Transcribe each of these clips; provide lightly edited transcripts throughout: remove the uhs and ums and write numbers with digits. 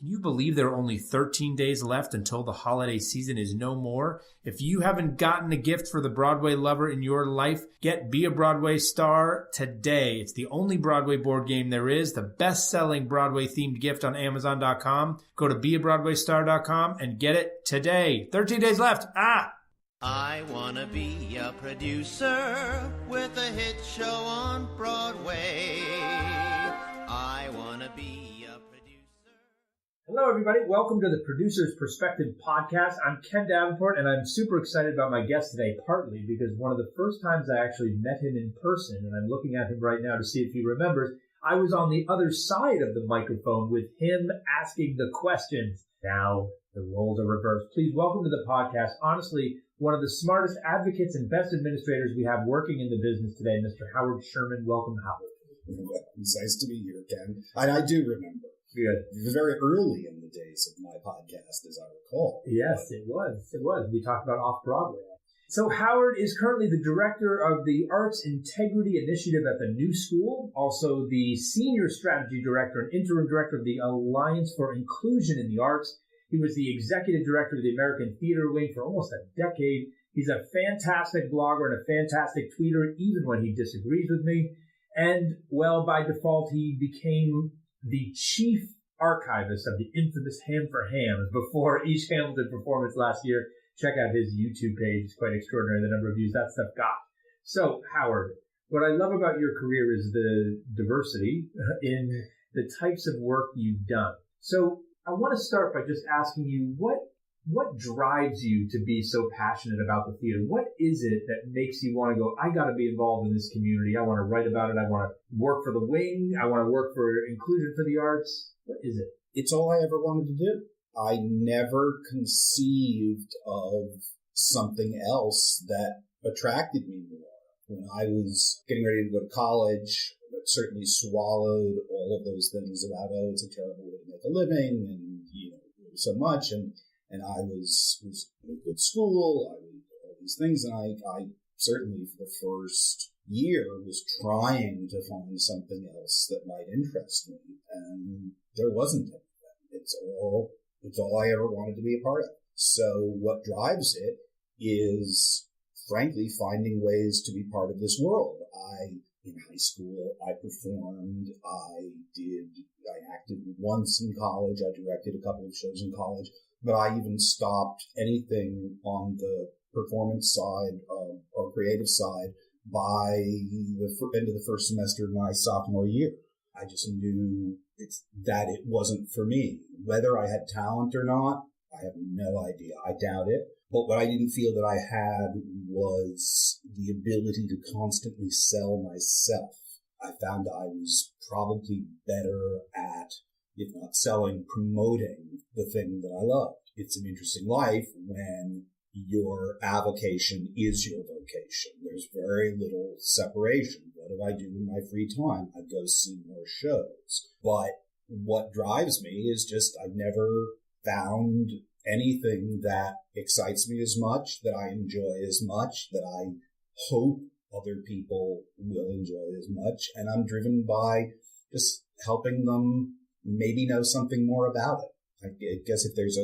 Can you believe there are only 13 days left until the holiday season is no more? If you haven't gotten a gift for the Broadway lover in your life, get Be a Broadway Star today. It's the only Broadway board game there is, the best-selling Broadway-themed gift on Amazon.com. Go to beabroadwaystar.com and get it today. 13 days left. I wanna be a producer with a hit show on Broadway. I wanna be a producer. Hello, everybody. Welcome to the Producer's Perspective podcast. I'm Ken Davenport, and I'm super excited about my guest today, partly because one of the first times I actually met him in person, and I'm looking at him right now to see if he remembers, I was on the other side of the microphone with him asking the questions. Now, the roles are reversed. Please welcome to the podcast, honestly, one of the smartest advocates and best administrators we have working in the business today, Mr. Howard Sherman. Welcome, Howard. It's nice to be here, Ken. And I do remember. Good. It was very early in the days of my podcast, as I recall. Yes, it was. It was. We talked about Off Broadway. So Howard is currently the director of the Arts Integrity Initiative at the New School, also the senior strategy director and interim director of the Alliance for Inclusion in the Arts. He was the executive director of the American Theater Wing for almost a decade. He's a fantastic blogger and a fantastic tweeter, even when he disagrees with me. And, well, by default, he became the chief archivist of the infamous Ham for Hams before each Hamilton performance last year. Check out his YouTube page. It's quite extraordinary, the number of views that stuff got. So, Howard, what I love about your career is the diversity in the types of work you've done. So, I want to start by just asking you, what drives you to be so passionate about the theater? What is it that makes you want to go, I got to be involved in this community. I want to write about it. I want to work for the wing. I want to work for inclusion for the arts. What is it? It's all I ever wanted to do. I never conceived of something else that attracted me more. When I was getting ready to go to college, it certainly swallowed all of those things about, it's a terrible way to make a living and, so much. And I was in a good school. I did all these things. And I certainly for the first year was trying to find something else that might interest me. And there wasn't anything. It's all I ever wanted to be a part of. So what drives it is, frankly, finding ways to be part of this world. In high school, I performed, I acted once in college, I directed a couple of shows in college, but I even stopped anything on the performance side or creative side by the end of the first semester of my sophomore year. I just knew that it wasn't for me. Whether I had talent or not, I have no idea. I doubt it. But what I didn't feel that I had was the ability to constantly sell myself. I found I was probably better at, if not selling, promoting the thing that I loved. It's an interesting life when your avocation is your vocation. There's very little separation. What do I do in my free time? I go see more shows. But what drives me is just I've never found anything that excites me as much, that I enjoy as much, that I hope other people will enjoy as much. And I'm driven by just helping them maybe know something more about it. I guess if there's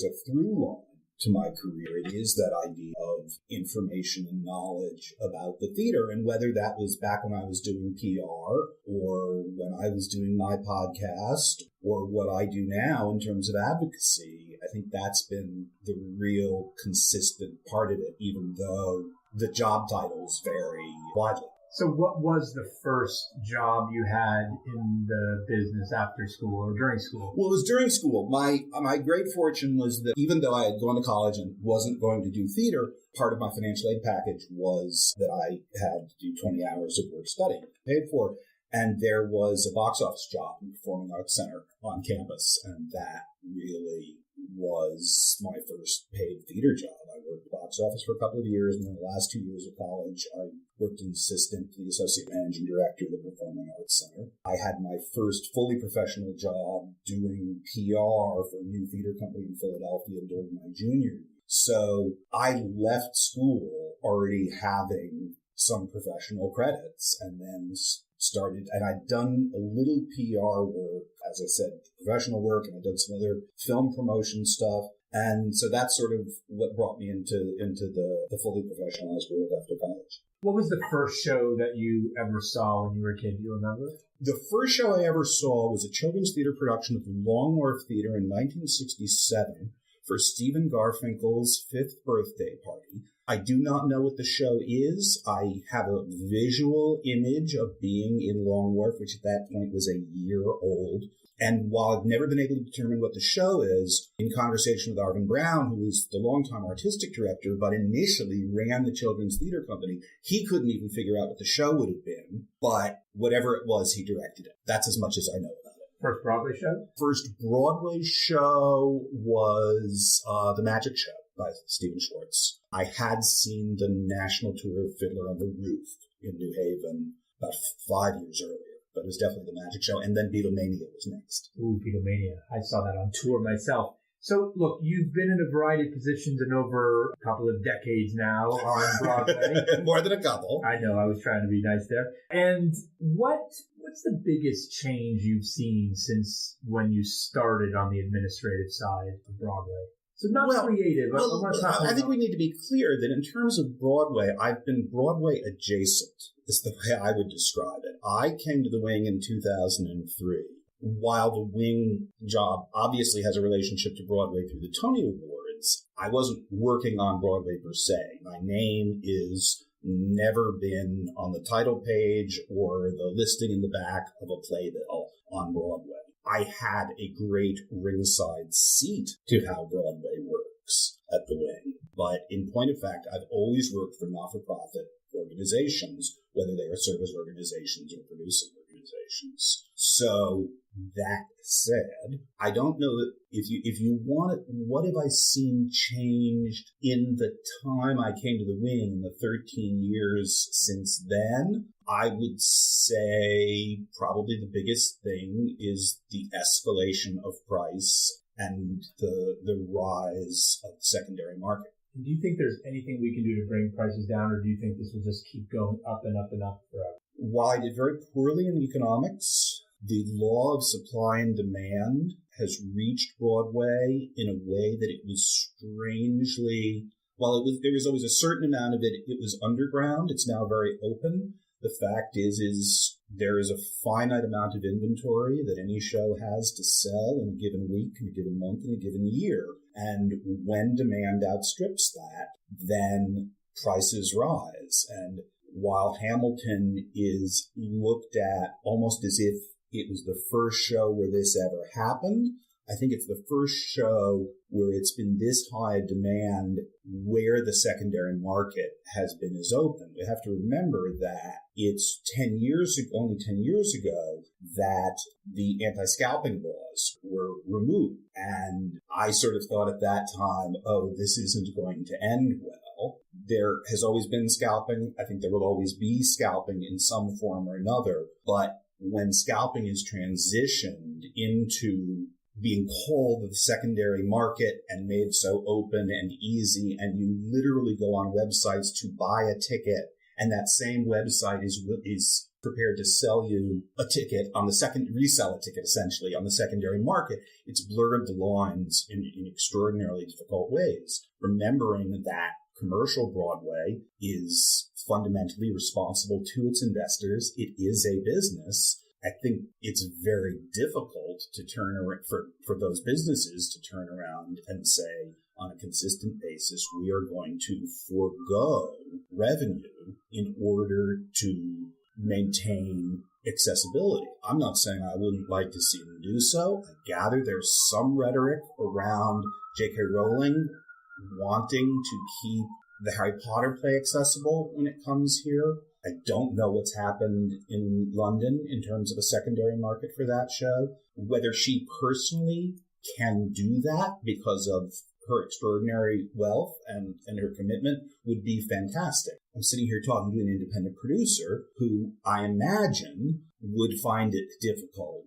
a through line to my career, it is that idea of information and knowledge about the theater. And whether that was back when I was doing PR or when I was doing my podcast or what I do now in terms of advocacy, I think that's been the real consistent part of it, even though the job titles vary widely. So what was the first job you had in the business after school or during school? Well, it was during school. My great fortune was that even though I had gone to college and wasn't going to do theater, part of my financial aid package was that I had to do 20 hours of work study paid for. And there was a box office job in the Performing Arts Center on campus. And that really was my first paid theater job. I worked box office for a couple of years, and then the last 2 years of college, I worked as assistant to the associate managing director of the Performing Arts Center. I had my first fully professional job doing PR for a new theater company in Philadelphia during my junior year. So I left school already having some professional credits and then started, and I'd done a little PR work, as I said, professional work, and I'd done some other film promotion stuff. And so that's sort of what brought me into the fully professionalized world after college. What was the first show that you ever saw when you were a kid? Do you remember? The first show I ever saw was a children's theater production at the Long Wharf Theater in 1967 for Stephen Garfinkel's 5th birthday party. I do not know what the show is. I have a visual image of being in Long Wharf, which at that point was a year old. And while I've never been able to determine what the show is, in conversation with Arvin Brown, who was the longtime artistic director, but initially ran the Children's Theater Company, he couldn't even figure out what the show would have been. But whatever it was, he directed it. That's as much as I know about it. First Broadway show? First Broadway show was The Magic Show by Stephen Schwartz. I had seen the national tour of Fiddler on the Roof in New Haven about 5 years earlier. But it was definitely The Magic Show, and then Beatlemania was next. Ooh, Beatlemania. I saw that on tour myself. So, look, you've been in a variety of positions in over a couple of decades now on Broadway. More than a couple. I know, I was trying to be nice there. And what's the biggest change you've seen since when you started on the administrative side of Broadway? So not creative. I think we need to be clear that in terms of Broadway, I've been Broadway adjacent, is the way I would describe it. I came to the Wing in 2003. While the Wing job obviously has a relationship to Broadway through the Tony Awards, I wasn't working on Broadway per se. My name is never been on the title page or the listing in the back of a playbill on Broadway. I had a great ringside seat to how Broadway works at the Wing. But in point of fact, I've always worked for not-for-profit organizations, whether they are service organizations or producing organizations. So that said, I don't know that if you want it, what have I seen changed in the time I came to the Wing in the 13 years since then? I would say probably the biggest thing is the escalation of price and the rise of the secondary market. Do you think there's anything we can do to bring prices down, or do you think this will just keep going up and up and up forever? While I did very poorly in economics, the law of supply and demand has reached Broadway in a way that it was strangely, while there was always a certain amount of it, it was underground. It's now very open. The fact is there is a finite amount of inventory that any show has to sell in a given week, in a given month, in a given year. And when demand outstrips that, then prices rise. And while Hamilton is looked at almost as if it was the first show where this ever happened, I think it's the first show where it's been this high demand where the secondary market has been as open. We have to remember that it's only 10 years ago that the anti-scalping laws were removed. And I sort of thought at that time, this isn't going to end well. There has always been scalping. I think there will always be scalping in some form or another. But when scalping is transitioned into being called the secondary market and made so open and easy, and you literally go on websites to buy a ticket, and that same website is prepared to sell you a ticket on the resell a ticket essentially on the secondary market, it's blurred the lines in extraordinarily difficult ways. Remembering that commercial Broadway is fundamentally responsible to its investors, it is a business. I think it's very difficult to turn around for those businesses to turn around and say, on a consistent basis, we are going to forego revenue in order to maintain accessibility. I'm not saying I wouldn't like to see them do so. I gather there's some rhetoric around J.K. Rowling wanting to keep the Harry Potter play accessible when it comes here. I don't know what's happened in London in terms of a secondary market for that show. Whether she personally can do that because of her extraordinary wealth and her commitment would be fantastic. I'm sitting here talking to an independent producer who I imagine would find it difficult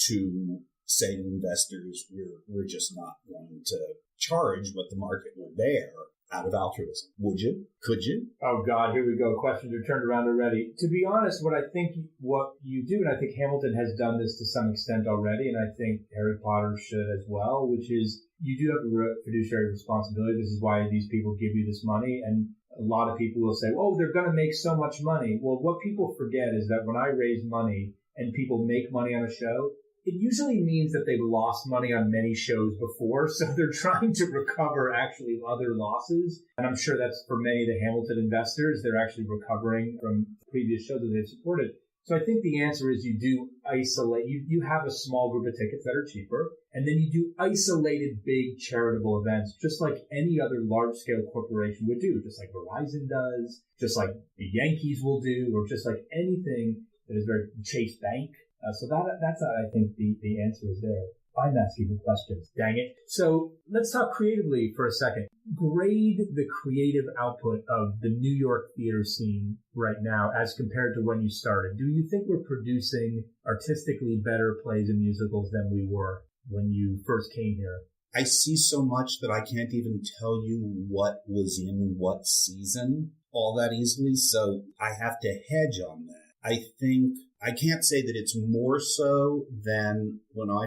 to say to investors, we're just not going to charge what the market will bear. out of altruism. Would you? Could you? Oh, God, here we go. Questions are turned around already. To be honest, what you do, and I think Hamilton has done this to some extent already, and I think Harry Potter should as well, which is you do have a fiduciary responsibility. This is why these people give you this money. And a lot of people will say, oh, they're going to make so much money. Well, what people forget is that when I raise money and people make money on a show, it usually means that they've lost money on many shows before, so they're trying to recover actually other losses. And I'm sure that's for many of the Hamilton investors. They're actually recovering from previous shows that they've supported. So I think the answer is you do isolate. You have a small group of tickets that are cheaper, and then you do isolated big charitable events, just like any other large-scale corporation would do, just like Verizon does, just like the Yankees will do, or just like anything that is very Chase Bank. So that's I think the answer is there. I'm asking the questions. Dang it. So let's talk creatively for a second. Grade the creative output of the New York theater scene right now as compared to when you started. Do you think we're producing artistically better plays and musicals than we were when you first came here? I see so much that I can't even tell you what was in what season all that easily. So I have to hedge on that. I think I can't say that it's more so than when I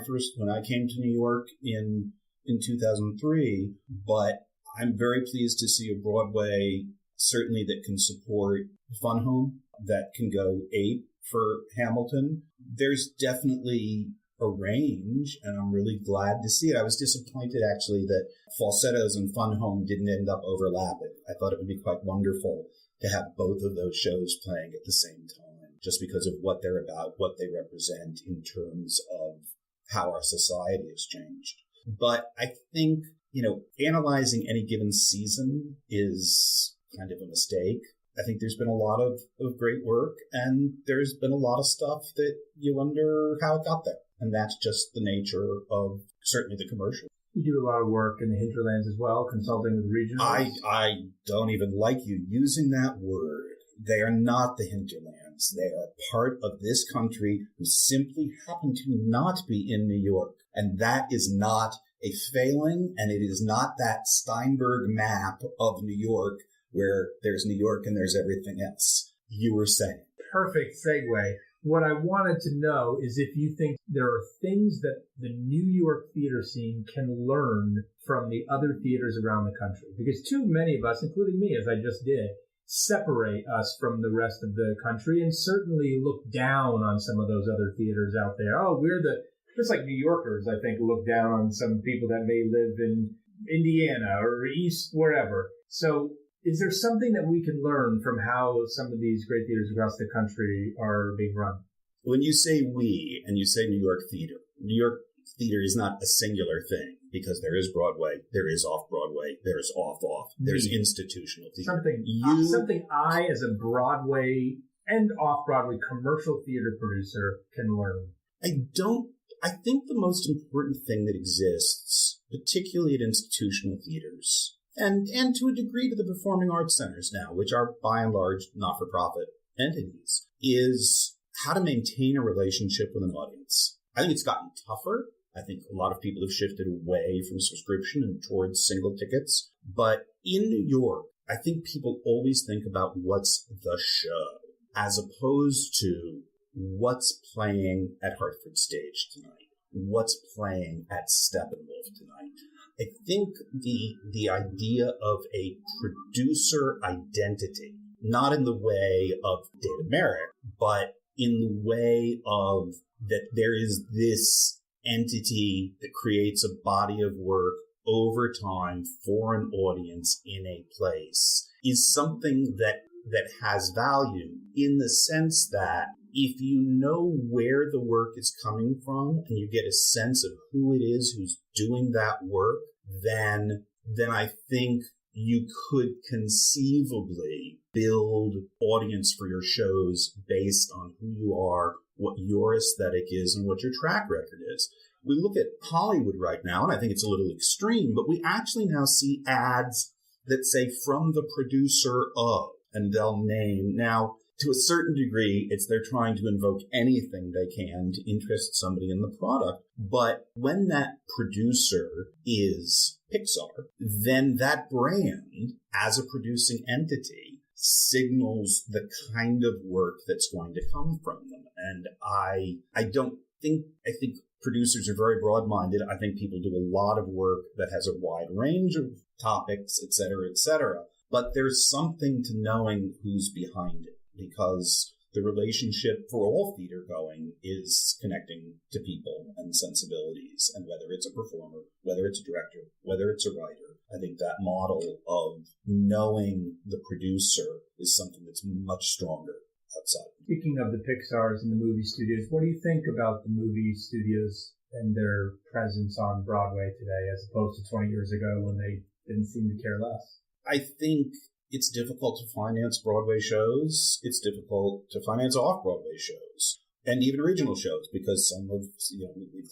came to New York in 2003, but I'm very pleased to see a Broadway certainly that can support Fun Home, that can go ape for Hamilton. There's definitely a range, and I'm really glad to see it. I was disappointed actually that Falsettos and Fun Home didn't end up overlapping. I thought it would be quite wonderful to have both of those shows playing at the same time, just because of what they're about, what they represent in terms of how our society has changed. But I think, analyzing any given season is kind of a mistake. I think there's been a lot of great work, and there's been a lot of stuff that you wonder how it got there. And that's just the nature of certainly the commercial. You do a lot of work in the hinterlands as well, consulting with regionals. I don't even like you using that word. They are not the hinterlands. They are part of this country who simply happen to not be in New York. And that is not a failing, and it is not that Steinberg map of New York where there's New York and there's everything else. You were saying. Perfect segue. What I wanted to know is if you think there are things that the New York theater scene can learn from the other theaters around the country. Because too many of us, including me, as I just did, separate us from the rest of the country and certainly look down on some of those other theaters out there. Oh, just like New Yorkers, I think, look down on some people that may live in Indiana or East, wherever. So is there something that we can learn from how some of these great theaters across the country are being run? When you say we and you say New York theater is not a singular thing, because there is Broadway, there is off-Broadway, there is off-off, there's institutional theater. Something I, as a Broadway and off-Broadway commercial theater producer, can learn. I think the most important thing that exists, particularly at institutional theaters, and to a degree to the performing arts centers now, which are by and large not-for-profit entities, is how to maintain a relationship with an audience. I think it's gotten tougher. I think a lot of people have shifted away from subscription and towards single tickets. But in New York, I think people always think about what's the show, as opposed to what's playing at Hartford Stage tonight, what's playing at Steppenwolf tonight. I think the idea of a producer identity, not in the way of David Merrick, but in the way of that there is this entity that creates a body of work over time for an audience in a place, is something that has value, in the sense that if you know where the work is coming from and you get a sense of who it is who's doing that work, then I think you could conceivably build audience for your shows based on who you are, what your aesthetic is, and what your track record is. We look at Hollywood right now, and I think it's a little extreme, but we actually now see ads that say from the producer of, and they'll name. Now, to a certain degree, they're trying to invoke anything they can to interest somebody in the product. But when that producer is Pixar, then that brand, as a producing entity, signals the kind of work that's going to come from them. And I think producers are very broad-minded. I think people do a lot of work that has a wide range of topics, et cetera, et cetera. But there's something to knowing who's behind it, because the relationship for all theater going is connecting to people and sensibilities, and whether it's a performer, whether it's a director, whether it's a writer. I think that model of knowing the producer is something that's much stronger outside. Speaking of the Pixars and the movie studios, what do you think about the movie studios and their presence on Broadway today as opposed to 20 years ago when they didn't seem to care less? I think it's difficult to finance Broadway shows. It's difficult to finance off-Broadway shows and even regional shows, because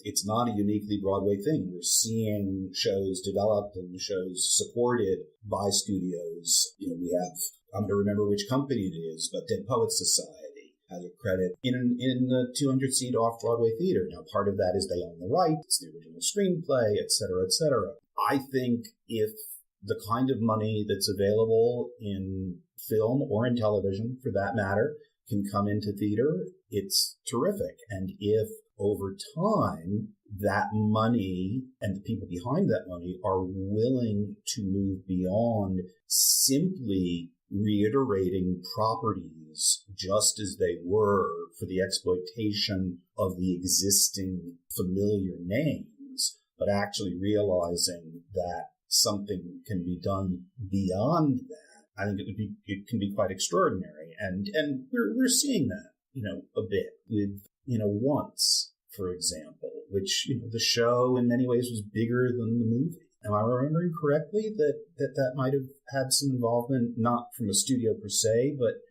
it's not a uniquely Broadway thing. We're seeing shows developed and shows supported by studios. We have, I'm going to remember which company it is, but Dead Poets Society has a credit in the 200-seat off-Broadway theater. Now, part of that is they own the rights, the original screenplay, et cetera, et cetera. I think if the kind of money that's available in film or in television, for that matter, can come into theater, it's terrific. And if over time that money and the people behind that money are willing to move beyond simply reiterating properties just as they were for the exploitation of the existing familiar names, but actually realizing that something can be done beyond that, I think it can be quite extraordinary. And we're seeing that, a bit with, Once, for example, which, the show in many ways was bigger than the movie. Am I remembering correctly that might have had some involvement, not from a studio per se, but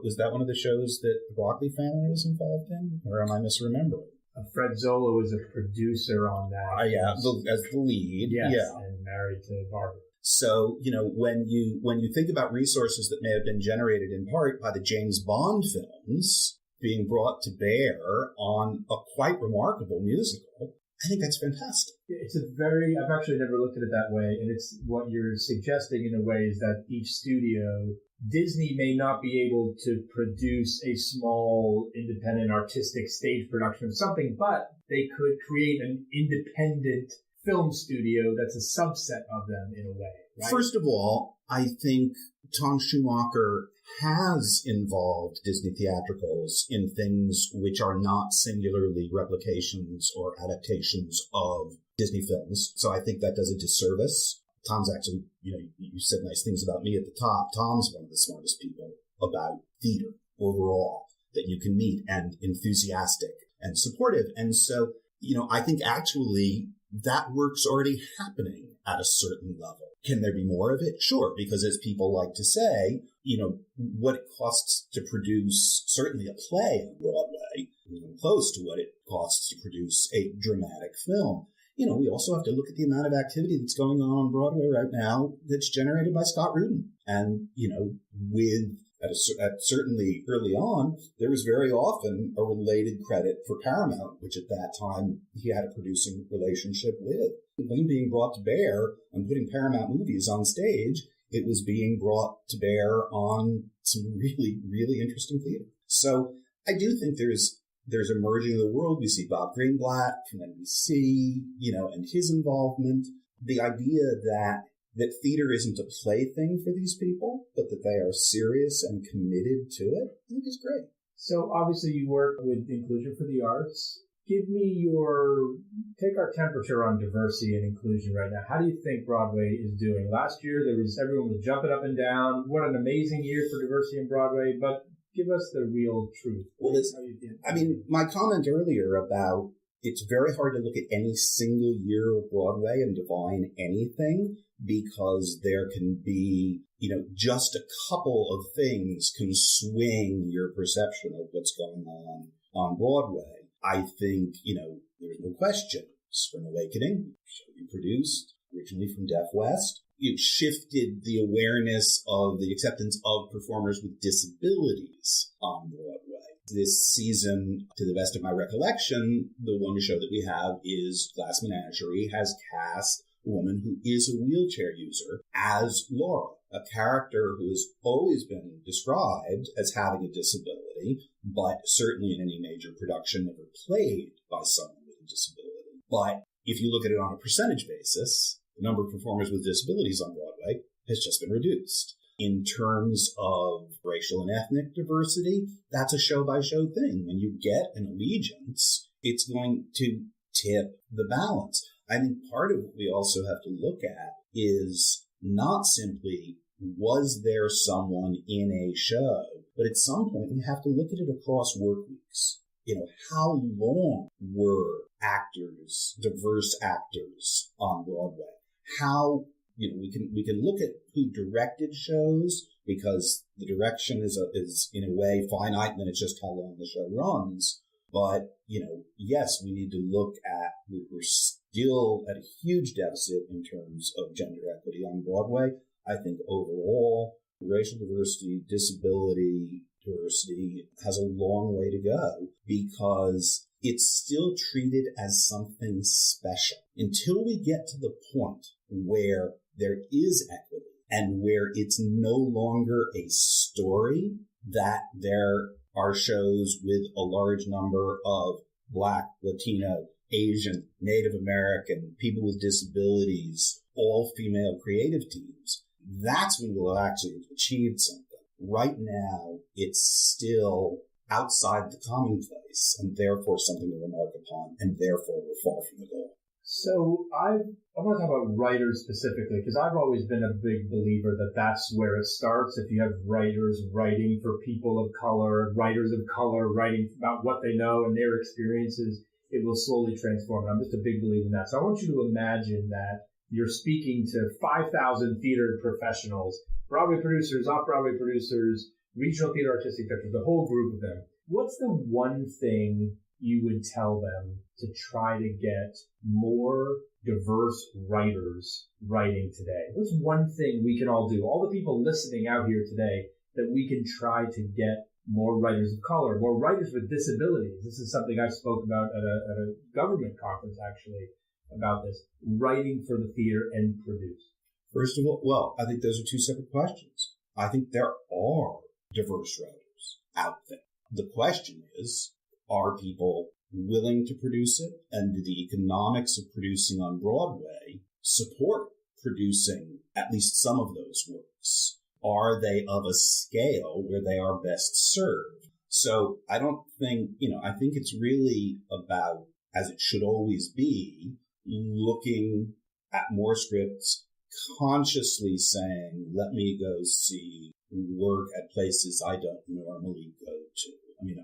was that one of the shows that the Broccoli family was involved in? Or am I misremembering? Fred Zola was a producer on that. As the lead. Yes, yeah. And married to Barbara. So, when you think about resources that may have been generated in part by the James Bond films being brought to bear on a quite remarkable musical, I think that's fantastic. I've actually never looked at it that way, and it's what you're suggesting in a way is that each studio, Disney may not be able to produce a small, independent, artistic stage production of something, but they could create an independent film studio that's a subset of them in a way, right? First of all, I think Tom Schumacher has involved Disney theatricals in things which are not singularly replications or adaptations of Disney films. So I think that does a disservice. Tom's actually, you said nice things about me at the top. Tom's one of the smartest people about theater overall that you can meet, and enthusiastic and supportive. And so, I think actually that work's already happening at a certain level. Can there be more of it? Sure, because as people like to say, what it costs to produce certainly a play on Broadway, even close to what it costs to produce a dramatic film. We also have to look at the amount of activity that's going on Broadway right now that's generated by Scott Rudin. And, certainly early on, there was very often a related credit for Paramount, which at that time he had a producing relationship with. When being brought to bear on putting Paramount movies on stage, it was being brought to bear on some really, really interesting theater. So I do think there's a merging of the world. We see Bob Greenblatt from NBC, and his involvement. The idea that theater isn't a plaything for these people, but that they are serious and committed to it, I think is great. So obviously you work with Inclusion for the Arts. Take our temperature on diversity and inclusion right now. How do you think Broadway is doing? Last year, everyone was jumping up and down. What an amazing year for diversity in Broadway, but give us the real truth. Well, my comment earlier about it's very hard to look at any single year of Broadway and divine anything, because there can be, just a couple of things can swing your perception of what's going on Broadway. I think, there's no question. Spring Awakening, show you produced originally from Deaf West, it shifted the awareness of the acceptance of performers with disabilities on Broadway. This season, to the best of my recollection, the one show that we have is Glass Menagerie has cast a woman who is a wheelchair user as Laura, a character who has always been described as having a disability, but certainly in any major production never played by someone with a disability. But if you look at it on a percentage basis, the number of performers with disabilities on Broadway has just been reduced. In terms of racial and ethnic diversity, that's a show-by-show thing. When you get an allegiance, it's going to tip the balance. I think part of what we also have to look at is not simply, was there someone in a show, but at some point we have to look at it across work weeks. How long were actors, diverse actors on Broadway? How, we can look at who directed shows, because the direction is in a way finite, and then it's just how long the show runs. But, yes, we need to look at, we're still at a huge deficit in terms of gender equity on Broadway. I think overall, racial diversity, disability diversity has a long way to go, because it's still treated as something special. Until we get to the point where there is equity and where it's no longer a story that there are shows with a large number of Black, Latino, Asian, Native American, people with disabilities, all female creative teams, that's when we'll have actually achieved something. Right now, it's still outside the commonplace, and therefore something to remark upon, and therefore we're far from the goal. So I want to talk about writers specifically, because I've always been a big believer that that's where it starts. If you have writers writing for people of color, writers of color writing about what they know and their experiences, it will slowly transform. And I'm just a big believer in that. So I want you to imagine that you're speaking to 5,000 theater professionals, Broadway producers, off-Broadway producers, regional theater artistic directors, the whole group of them. What's the one thing you would tell them to try to get more diverse writers writing today? What's one thing we can all do, all the people listening out here today, that we can try to get more writers of color, more writers with disabilities? This is something I spoke about at a government conference, actually, about this, writing for the theater and produce. First of all, well, I think those are two separate questions. I think there are diverse writers out there. The question is, are people willing to produce it? And do the economics of producing on Broadway support producing at least some of those works? Are they of a scale where they are best served? So I don't think, I think it's really about, as it should always be, looking at more scripts, consciously saying, let me go see work at places I don't normally go to. I mean,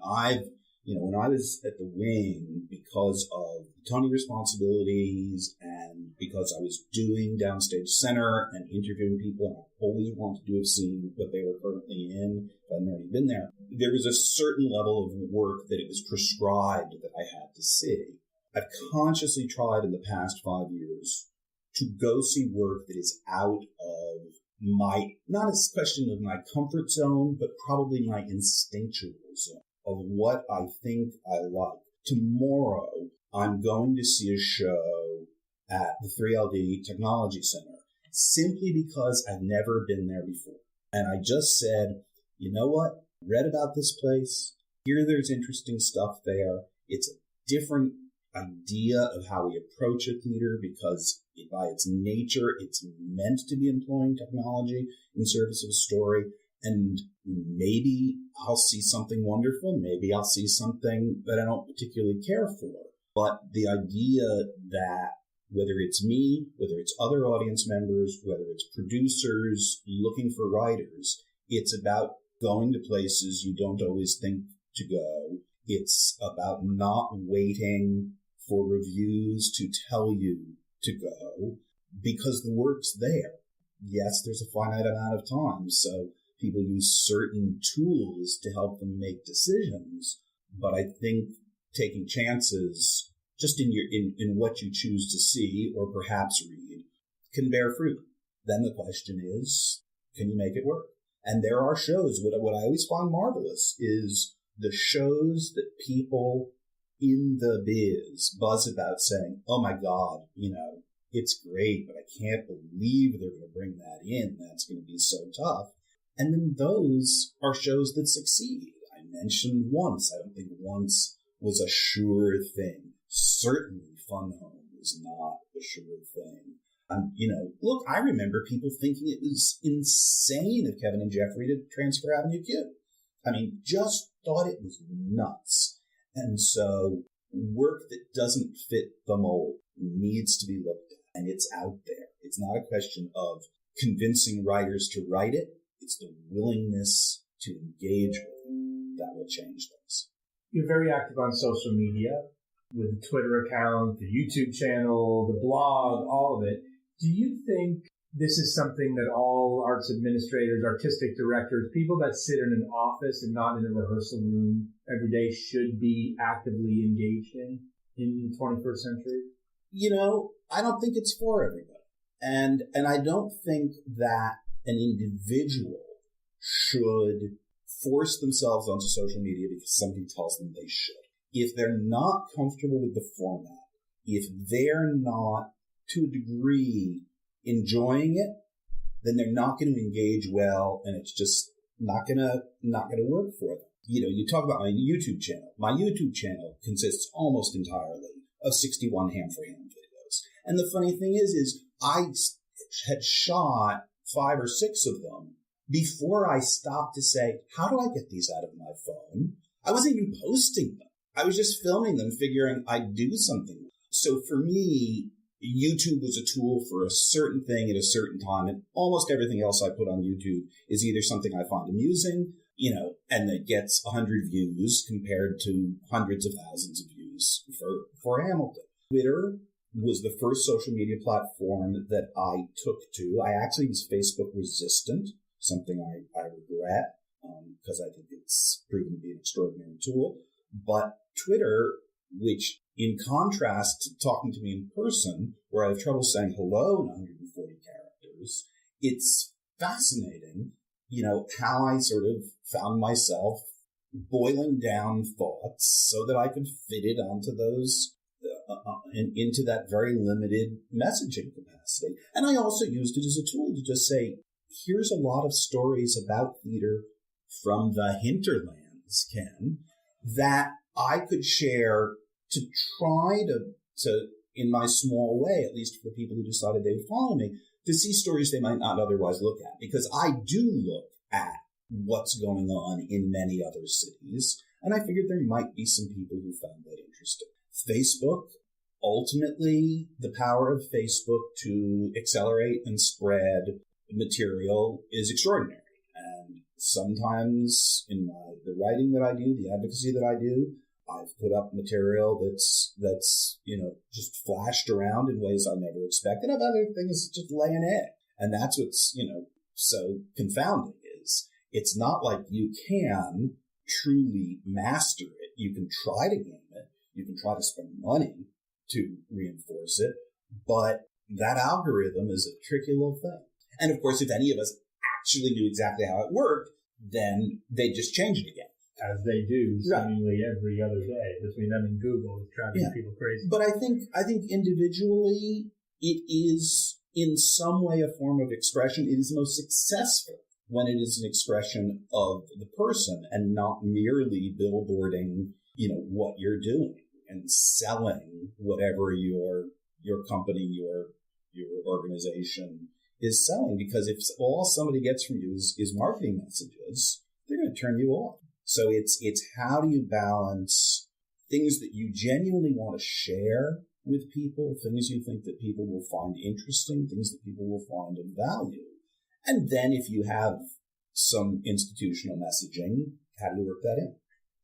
when I was at the Wing, because of Tony responsibilities and because I was doing Downstage Center and interviewing people, and I always wanted to have seen what they were currently in, if I hadn't already been there, there was a certain level of work that it was prescribed that I had to see. I've consciously tried in the past 5 years to go see work that is out of my, not a question of my comfort zone, but probably my instinctual zone of what I think I like. Tomorrow, I'm going to see a show at the 3LD Technology Center simply because I've never been there before. And I just said, you know what? Read about this place. Here there's interesting stuff there. It's a different idea of how we approach a theater because by its nature, it's meant to be employing technology in service of a story. And maybe I'll see something wonderful. Maybe I'll see something that I don't particularly care for. But the idea that whether it's me, whether it's other audience members, whether it's producers looking for writers, it's about going to places you don't always think to go. It's about not waiting for reviews to tell you to go because the work's there. Yes, there's a finite amount of time, so people use certain tools to help them make decisions. But I think taking chances just in what you choose to see or perhaps read can bear fruit. then the question is, can you make it work? And there are shows. What I always find marvelous is the shows that people in the biz buzz about saying, oh my God, it's great, but I can't believe they're going to bring that in. That's going to be so tough. And then those are shows that succeed. I mentioned Once. I don't think Once was a sure thing. Certainly Fun Home was not a sure thing. Look, I remember people thinking it was insane of Kevin and Jeffrey to transfer Avenue Q. I mean, just thought it was nuts. And so work that doesn't fit the mold needs to be looked at, and it's out there. It's not a question of convincing writers to write it. It's the willingness to engage with it that will change things. You're very active on social media with the Twitter account, the YouTube channel, the blog, all of it. Do you think this is something that all arts administrators, artistic directors, people that sit in an office and not in a rehearsal room every day should be actively engaged in the 21st century? I don't think it's for everybody. And I don't think that an individual should force themselves onto social media because somebody tells them they should. If they're not comfortable with the format, if they're not, to a degree, enjoying it, then they're not going to engage well, and it's just not going to work for them. You talk about my YouTube channel. My YouTube channel consists almost entirely of 61 hand-for-hand videos. And the funny thing is I had shot 5 or 6 of them before I stopped to say, how do I get these out of my phone? I wasn't even posting them. I was just filming them, figuring I'd do something. So for me, YouTube was a tool for a certain thing at a certain time, and almost everything else I put on YouTube is either something I find amusing, and that gets 100 views compared to hundreds of thousands of views for Hamilton. Twitter was the first social media platform that I took to. I actually was Facebook resistant, something I regret, because I think it's proven to be an extraordinary tool. But Twitter, which in contrast to talking to me in person, where I have trouble saying hello in 140 characters, it's fascinating, how I sort of found myself boiling down thoughts so that I could fit it onto those, into that very limited messaging capacity. And I also used it as a tool to just say, here's a lot of stories about theater from the hinterlands, Ken, that I could share to try to, in my small way, at least for people who decided they would follow me, to see stories they might not otherwise look at. Because I do look at what's going on in many other cities, and I figured there might be some people who found that interesting. Facebook, ultimately, the power of Facebook to accelerate and spread material is extraordinary. And sometimes in the writing that I do, the advocacy that I do, I've put up material that's just flashed around in ways I never expected. I've other things that just lay an egg. And that's what's, so confounding is it's not like you can truly master it. You can try to game it. You can try to spend money to reinforce it. But that algorithm is a tricky little thing. And of course, if any of us actually knew exactly how it worked, then they'd just change it again. As they do seemingly every other day between them and Google. It's driving people crazy. But I think individually it is in some way a form of expression. It is most successful when it is an expression of the person and not merely billboarding, what you're doing and selling whatever your company, your organization is selling. Because if all somebody gets from you is marketing messages, they're going to turn you off. So it's how do you balance things that you genuinely want to share with people, things you think that people will find interesting, things that people will find of value. And then if you have some institutional messaging, how do you work that in?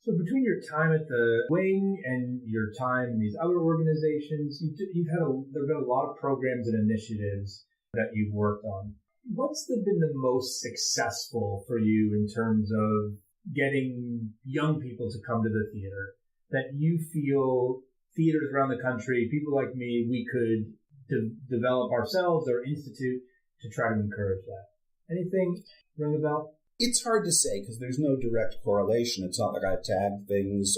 So between your time at the Wing and your time in these other organizations, there have been a lot of programs and initiatives that you've worked on. What's been the most successful for you in terms of getting young people to come to the theater, that you feel theaters around the country, people like me, we could develop ourselves or institute to try to encourage that. Anything ring a bell? It's hard to say because there's no direct correlation. It's not like I tagged things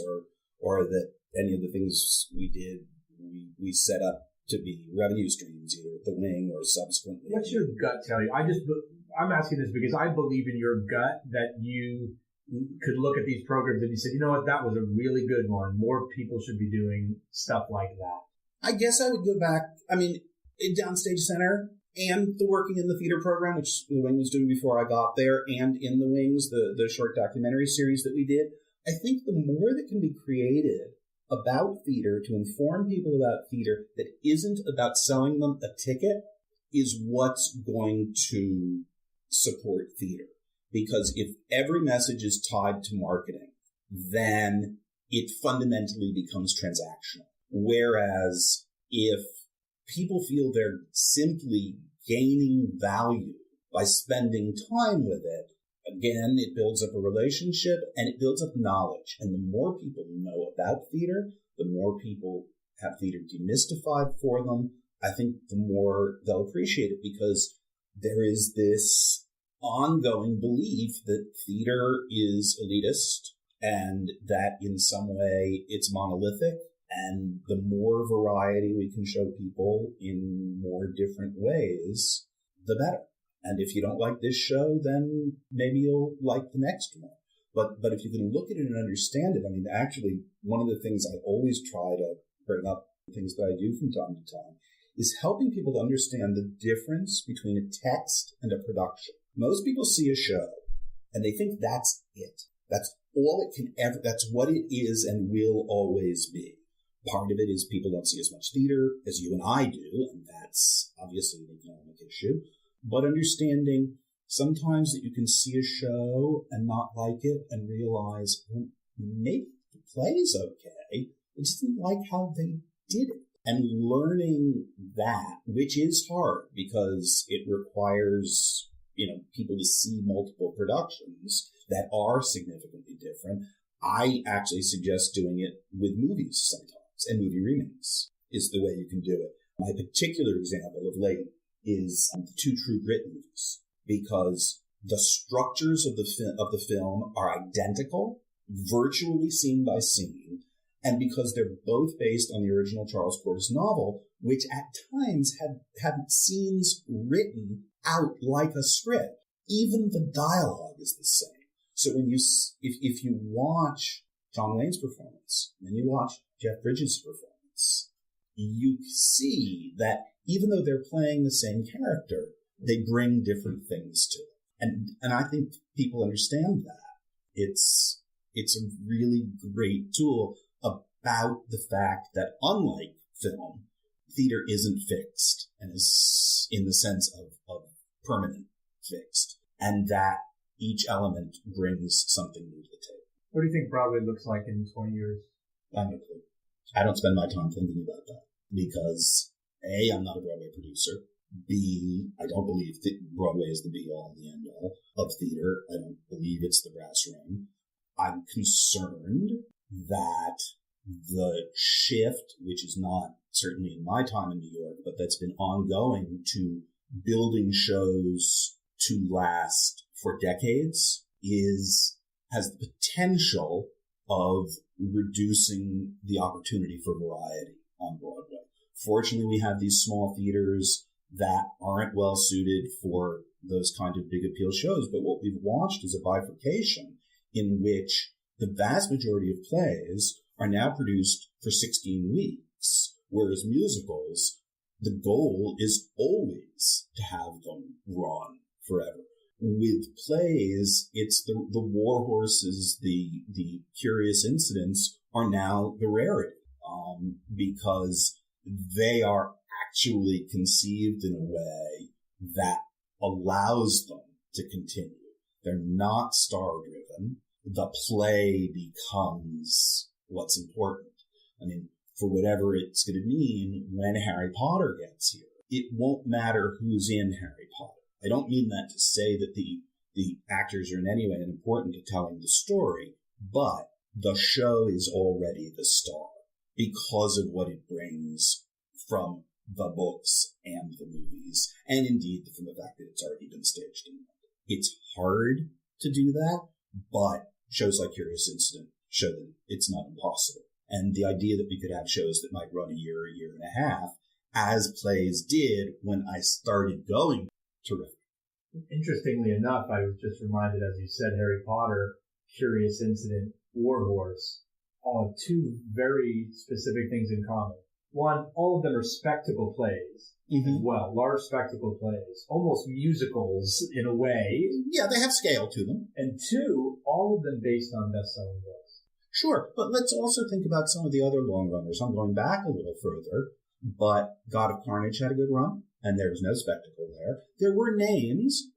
or that any of the things we did, we set up to be revenue streams, either at the wing or subsequently. What's your gut tell you? I'm asking this because I believe in your gut that you could look at these programs and you said, you know what, that was a really good one. More people should be doing stuff like that. I guess I would go back, in Downstage Center and the working in the theater program, which the wing was doing before I got there, and in the wings, the short documentary series that we did. I think the more that can be created about theater to inform people about theater that isn't about selling them a ticket is what's going to support theater. Because if every message is tied to marketing, then it fundamentally becomes transactional. Whereas if people feel they're simply gaining value by spending time with it, again, it builds up a relationship and it builds up knowledge. And the more people know about theater, the more people have theater demystified for them, I think the more they'll appreciate it, because there is this ongoing belief that theater is elitist and that in some way it's monolithic. And the more variety we can show people in more different ways, the better. And if you don't like this show, then maybe you'll like the next one. But if you can look at it and understand it, actually, one of the things I always try to bring up, things that I do from time to time, is helping people to understand the difference between a text and a production. Most people see a show and they think that's it. That's all it can ever, that's what it is and will always be. Part of it is people don't see as much theater as you and I do, and that's obviously an economic issue. But understanding sometimes that you can see a show and not like it and realize, well, maybe the play is okay, I just didn't like how they did it. And learning that, which is hard because it requires, people to see multiple productions that are significantly different. I actually suggest doing it with movies sometimes. And movie remakes is the way you can do it. My particular example of late is the two True Grit movies, because the structures of the film are identical, virtually scene by scene, and because they're both based on the original Charles Portis novel, which at times had scenes written out like a script. Even the dialogue is the same. So when if you watch John Wayne's performance, and then you watch Jeff Bridges' performance, you see that even though they're playing the same character, they bring different things to it. And I think people understand that. It's a really great tool about the fact that unlike film, theater isn't fixed and is in the sense of permanent fixed, and that each element brings something new to the table. What do you think Broadway looks like in 20 years? I have no clue. I don't spend my time thinking about that because A, I'm not a Broadway producer. B, I don't believe that Broadway is the be-all and the end-all of theater. I don't believe it's the brass ring. I'm concerned that the shift, which is not certainly in my time in New York, but that's been ongoing, to building shows to last for decades, has the potential of reducing the opportunity for variety on Broadway. Fortunately, we have these small theaters that aren't well suited for those kind of big appeal shows. But what we've watched is a bifurcation in which the vast majority of plays are now produced for 16 weeks, whereas musicals, the goal is always to have them run forever. With plays, it's the war horses, the curious incidents are now the rarity, because they are actually conceived in a way that allows them to continue. They're not star-driven. The play becomes what's important. For whatever it's going to mean when Harry Potter gets here, it won't matter who's in Harry Potter. I don't mean that to say that the actors are in any way important to telling the story, but the show is already the star because of what it brings from the books and the movies And indeed, from the fact that it's already been staged. It's hard to do that, but shows like Curious Incident show that it's not impossible. And the idea that we could have shows that might run a year and a half, as plays did when I started going, terrific. Interestingly enough, I was just reminded, as you said, Harry Potter, Curious Incident, War Horse, all have two very specific things in common. One, all of them are spectacle plays as well, large spectacle plays, almost musicals in a way. Yeah, they have scale to them. And two, all of them based on best-selling books. Sure, but let's also think about some of the other long runners. I'm going back a little further, but God of Carnage had a good run, and there was no spectacle there. There were names,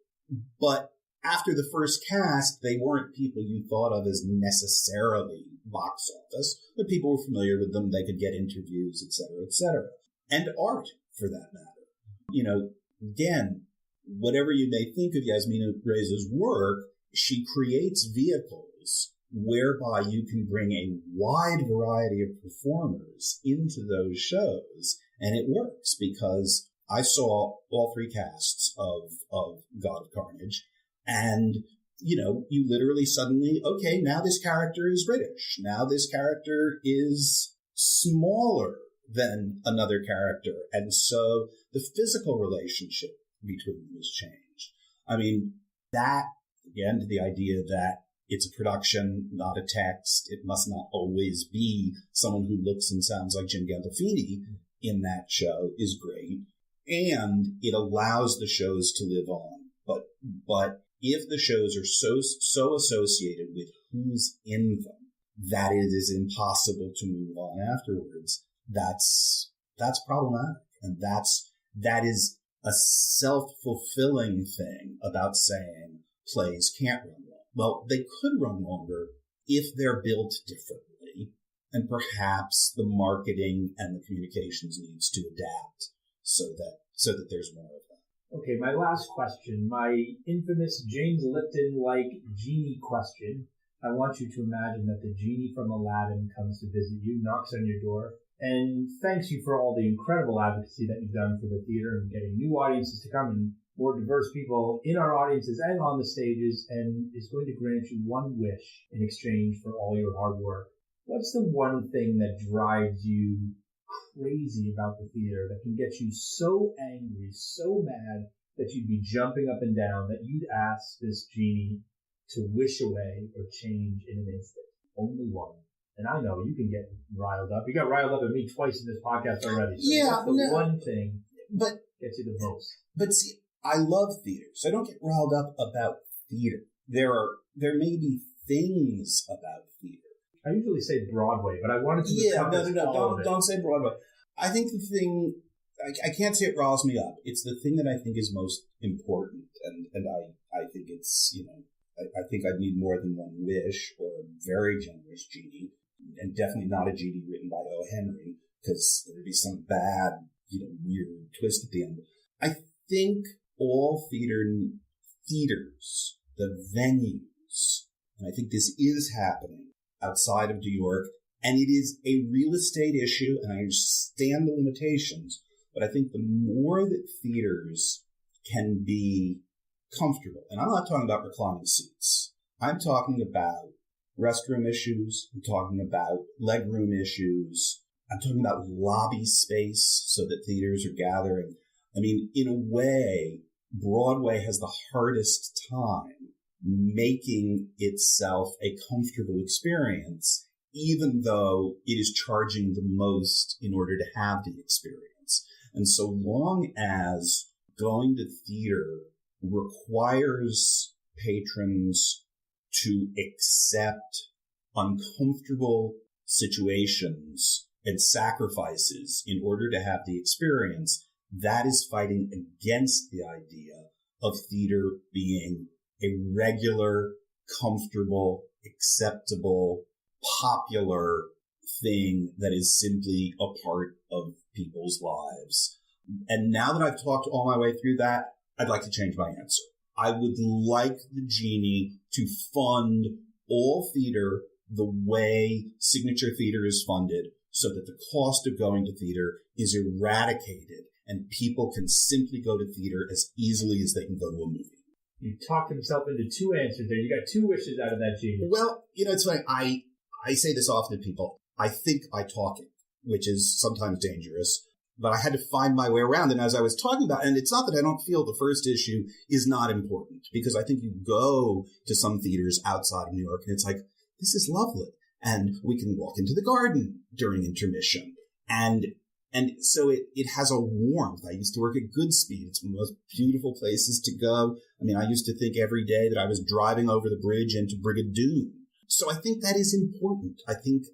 but after the first cast, they weren't people you thought of as necessarily box office, but people were familiar with them. They could get interviews, et cetera, and art, for that matter. You know, again, whatever you may think of Yasmina Reza's work, she creates vehicles whereby you can bring a wide variety of performers into those shows, and it works because I saw all three casts of God of Carnage, and you know, you literally suddenly, okay, now this character is British. Now this character is smaller than another character. And so the physical relationship between them has changed. I mean, that, again, to the idea that it's a production, not a text. It must not always be someone who looks and sounds like Jim Gandolfini in that show is great. And it allows the shows to live on. But if the shows are so associated with who's in them that it is impossible to move on afterwards, that's problematic. And that is a self-fulfilling thing about saying plays can't run long. Well, they could run longer if they're built differently, and perhaps the marketing and the communications needs to adapt so that there's more of that. Okay, my last question, my infamous James Lipton-like genie question. I want you to imagine that the genie from Aladdin comes to visit you, knocks on your door, and thanks you for all the incredible advocacy that you've done for the theater and getting new audiences to come and more diverse people in our audiences and on the stages, and is going to grant you one wish in exchange for all your hard work. What's the one thing that drives you crazy about the theater, that can get you so angry, so mad, that you'd be jumping up and down, that you'd ask this genie to wish away or change in an instant? Only one. And I know you can get riled up. You got riled up at me twice in this podcast already. So yeah, that's the one thing that gets you the most. But see, I love theater, so I don't get riled up about theater. There may be things about theater. I usually say Broadway, but I wanted to don't say Broadway. I think the thing, I can't say it riles me up. It's the thing that I think is most important, and I think it's, you know, I think I'd need more than one wish or a very generous genie, and definitely not a genie written by O. Henry, because there'd be some bad, you know, weird twist at the end. I think all theaters, the venues, and I think this is happening outside of New York, and it is a real estate issue, and I understand the limitations, but I think the more that theaters can be comfortable, and I'm not talking about reclining seats, I'm talking about restroom issues, I'm talking about legroom issues, I'm talking about lobby space so that theaters are gathering. I mean, in a way, Broadway has the hardest time making itself a comfortable experience, even though it is charging the most in order to have the experience. And so long as going to theater requires patrons to accept uncomfortable situations and sacrifices in order to have the experience, that is fighting against the idea of theater being a regular, comfortable, acceptable, popular thing that is simply a part of people's lives. And now that I've talked all my way through that, I'd like to change my answer. I would like the genie to fund all theater the way signature theater is funded, so that the cost of going to theater is eradicated and people can simply go to theater as easily as they can go to a movie. You talked himself into two answers there. You got two wishes out of that, Genie. Well, it's funny. I say this often to people. I think by talking, which is sometimes dangerous, but I had to find my way around. And as I was talking about, and it's not that I don't feel the first issue is not important, because I think you go to some theaters outside of New York and it's like, this is lovely. And we can walk into the garden during intermission. And so it has a warmth. I used to work at Goodspeed. It's one of the most beautiful places to go. I mean, I used to think every day that I was driving over the bridge into Brigadoon. So I think that is important. I think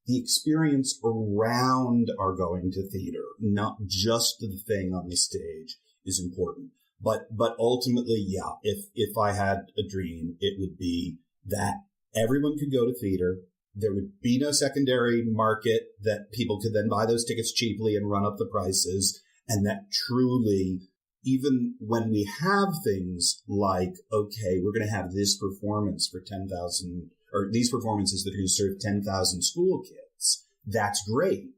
the experience around our going to theater, not just the thing on the stage, is important. But ultimately, yeah, if I had a dream, it would be that everyone could go to theater. There would be no secondary market that people could then buy those tickets cheaply and run up the prices. And that truly, even when we have things like, okay, we're going to have this performance for 10,000, or these performances that are going to serve 10,000 school kids, that's great.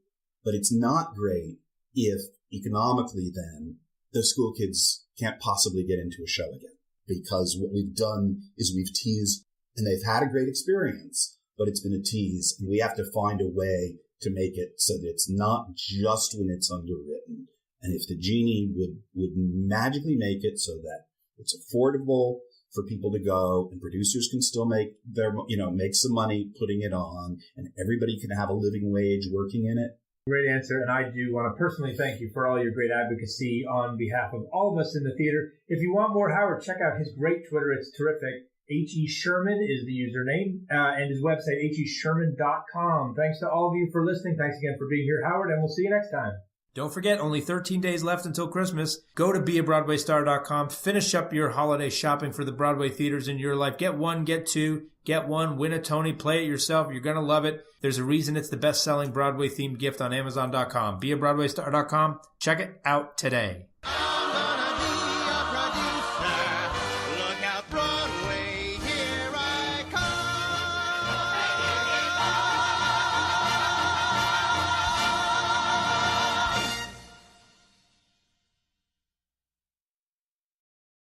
But it's not great if economically then those school kids can't possibly get into a show again. Because what we've done is we've teased, and they've had a great experience, but it's been a tease, and we have to find a way to make it so that it's not just when it's underwritten. And if the Genie would magically make it so that it's affordable for people to go, and producers can still make some money putting it on, and everybody can have a living wage working in it. Great answer, and I do want to personally thank you for all your great advocacy on behalf of all of us in the theater. If you want more Howard, check out his great Twitter. It's terrific. H.E. Sherman is the username, and his website, hesherman.com. Thanks to all of you for listening. Thanks again for being here, Howard, and we'll see you next time. Don't forget, only 13 days left until Christmas. Go to beabroadwaystar.com. Finish up your holiday shopping for the Broadway theaters in your life. Get one, get two, get one, win a Tony, play it yourself. You're going to love it. There's a reason it's the best-selling Broadway-themed gift on Amazon.com. Beabroadwaystar.com. Check it out today.